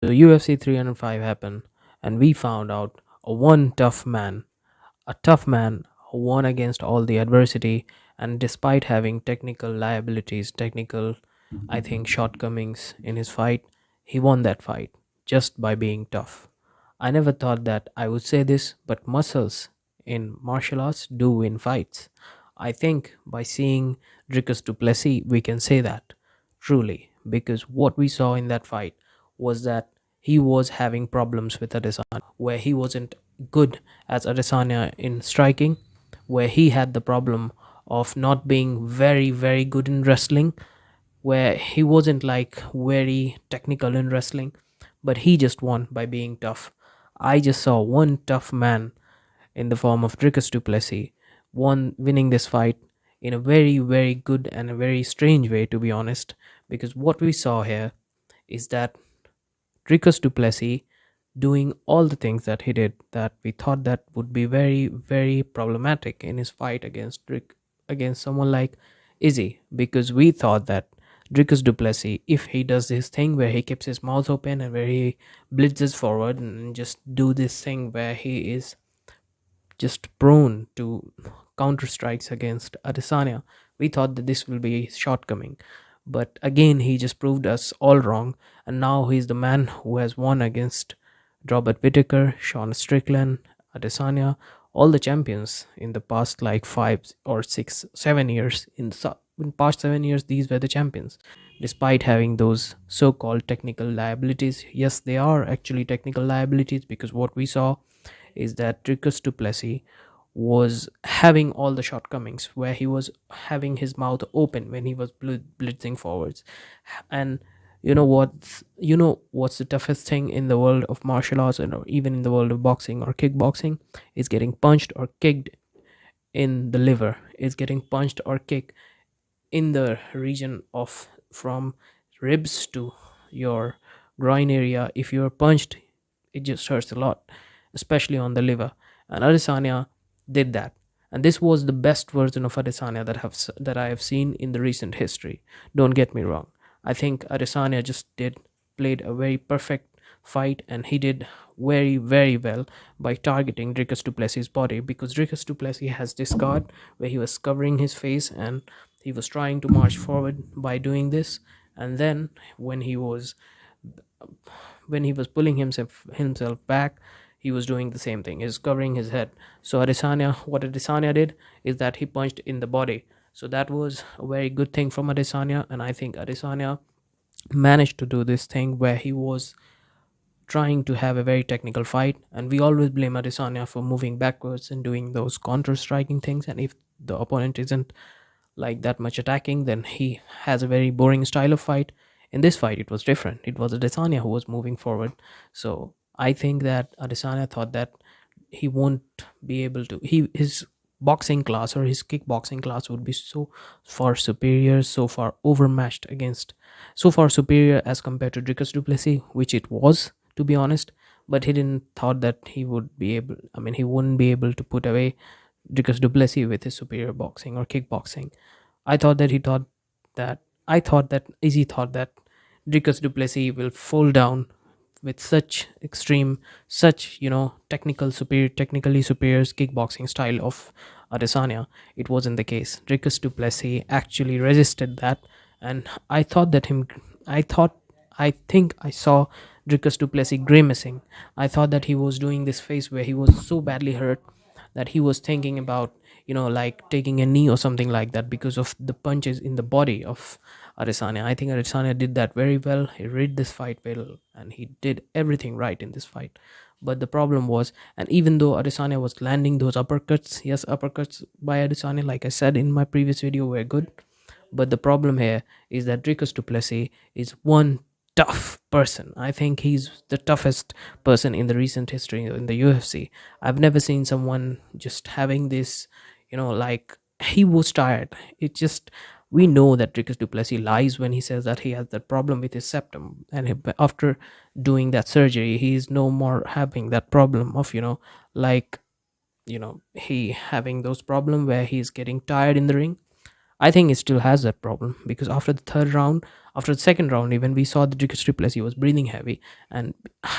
The UFC 305 happened, and we found out a tough man who won against all the adversity, and despite having technical liabilities, technical, I think, shortcomings in his fight, he won that fight just by being tough. I never thought that I would say this, but muscles in martial arts do win fights. I think by seeing Dricus Du Plessis, we can say that truly, because what we saw in that fight was that he was having problems with Adesanya, where he wasn't good as Adesanya in striking, where he had the problem of not being very, very good in wrestling, where he wasn't like very technical in wrestling, but he just won by being tough. I just saw one tough man in the form of Dricus Du Plessis winning this fight in a very, very good and a very strange way, to be honest, because what we saw here is that Dricus Du Plessis doing all the things that he did that we thought that would be very, very problematic in his fight against someone like Izzy, because we thought that Dricus Du Plessis, if he does this thing where he keeps his mouth open and where he blitzes forward and just do this thing where he is just prone to counter strikes against Adesanya, we thought that this will be his shortcoming. But again, he just proved us all wrong, and now he's the man who has won against Robert Whittaker, Sean Strickland, Adesanya, all the champions in the past like 5 or 6, 7 years. In past 7 years, these were the champions. Despite having those so-called technical liabilities, yes, they are actually technical liabilities, because what we saw is that Dricus Du Plessis was having all the shortcomings where he was having his mouth open when he was blitzing forwards. And what's the toughest thing in the world of martial arts, and or even in the world of boxing or kickboxing, is getting punched or kicked in the liver, is getting punched or kicked in the region of from ribs to your groin area. If you're punched, it just hurts a lot, especially on the liver. And Adesanya did that, and this was the best version of Adesanya that I have seen in the recent history. Don't get me wrong. I think Adesanya just did played a very perfect fight, and he did very, very well by targeting Dricus Du Plessis' body, because Dricus Du Plessis has this guard where he was covering his face and he was trying to march forward by doing this. And then when he was pulling himself back, he was doing the same thing. He's covering his head. So what Adesanya did is that he punched in the body. So that was a very good thing from Adesanya, and I think Adesanya managed to do this thing where he was trying to have a very technical fight. And we always blame Adesanya for moving backwards and doing those counter striking things. And if the opponent isn't like that much attacking, then he has a very boring style of fight. In this fight, it was different. It was Adesanya who was moving forward. So I think that Adesanya thought that he won't be able to. His boxing class or his kickboxing class would be so far superior, so far overmatched against, so far superior as compared to Dricus Du Plessis, which it was, to be honest. But he didn't thought that he would be able. I mean, he wouldn't be able to put away Dricus Du Plessis with his superior boxing or kickboxing. I thought that he thought that I thought that Izzy thought that Dricus Du Plessis will fall down with such extreme, such technically superior kickboxing style of Adesanya. It wasn't the case. Dricus Du Plessis actually resisted that, and I thought, I think I saw Dricus Du Plessis grimacing. I thought that he was doing this face where he was so badly hurt that he was thinking about, like taking a knee or something like that, because of the punches in the body of Adesanya. I think Adesanya did that very well. He read this fight well, and he did everything right in this fight. But the problem was, and even though Adesanya was landing those uppercuts, yes, uppercuts by Adesanya, like I said in my previous video, were good. But the problem here is that Dricus Du Plessis is one tough person. I think he's the toughest person in the recent history in the UFC. I've never seen someone just having this, like he was tired. It just, we know that Dricus Du Plessis lies when he says that he has that problem with his septum, and after doing that surgery, he is no more having that problem of, like, he having those problem where he's getting tired in the ring. I think it still has that problem because after the third round, after the second round, even we saw the Dricus Du Plessis was breathing heavy, and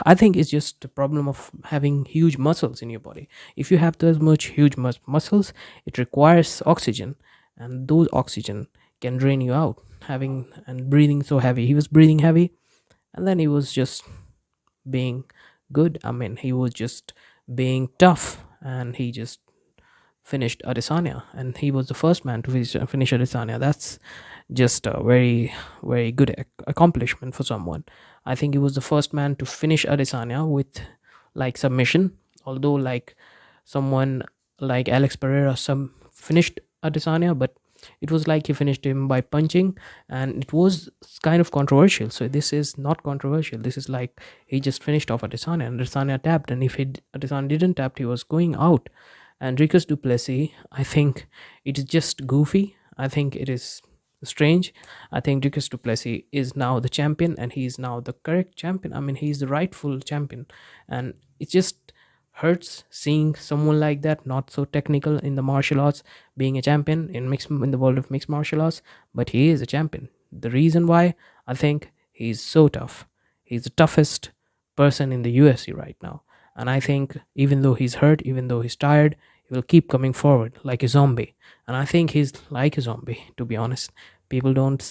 I think it's just a problem of having huge muscles in your body. If you have those much huge muscles, it requires oxygen, and those oxygen can drain you out. Having and breathing so heavy, he was breathing heavy, and then he was just being good. I mean, he was just being tough, and he just finished Adesanya, and he was the first man to finish Adesanya. That's just a very, very good accomplishment for someone. I think he was the first man to finish Adesanya with like submission, although like someone like Alex Pereira some finished Adesanya, but it was like he finished him by punching, and it was kind of controversial. So this is not controversial. This is like he just finished off Adesanya, and Adesanya tapped, and if Adesanya didn't tap, he was going out. And Dricus Du Plessis, I think it is just goofy. I think it is strange. I think Dricus Du Plessis is now the champion, and he is now the correct champion. I mean, he's the rightful champion, and it just hurts seeing someone like that, not so technical in the martial arts, being a champion in the world of mixed martial arts. But he is a champion. The reason why, I think he's so tough. He's the toughest person in the UFC right now. And I think even though he's hurt, even though he's tired, he will keep coming forward like a zombie. And I think he's like a zombie, to be honest. People don't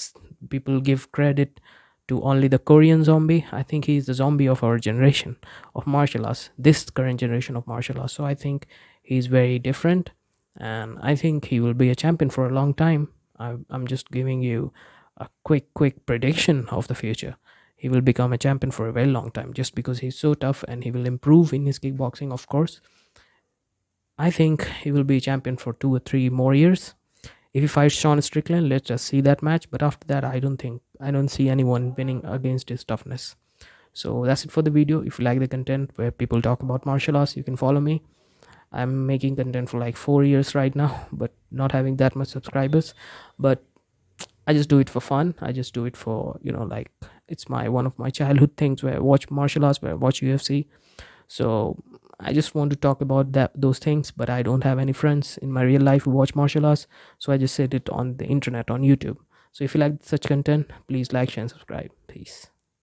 people give credit to only the Korean zombie. I think he's the zombie of our generation of martial arts, this current generation of martial arts. So I think he's very different, and I think he will be a champion for a long time. I'm just giving you a quick prediction of the future. He will become a champion for a very long time just because he's so tough, and he will improve in his kickboxing, of course. I think he will be a champion for 2 or 3 more years. If he fights Sean Strickland, let's just see that match. But after that, I don't see anyone winning against his toughness. So that's it for the video. If you like the content where people talk about martial arts, you can follow me. I'm making content for like 4 years right now, but not having that much subscribers. But I just do it for fun. I just do it for, like it's my one of my childhood things where I watch martial arts, where I watch UFC. So I just want to talk about those things, but I don't have any friends in my real life who watch martial arts. So I just said it on the internet on YouTube. So if you like such content, please like, share, and subscribe. Peace.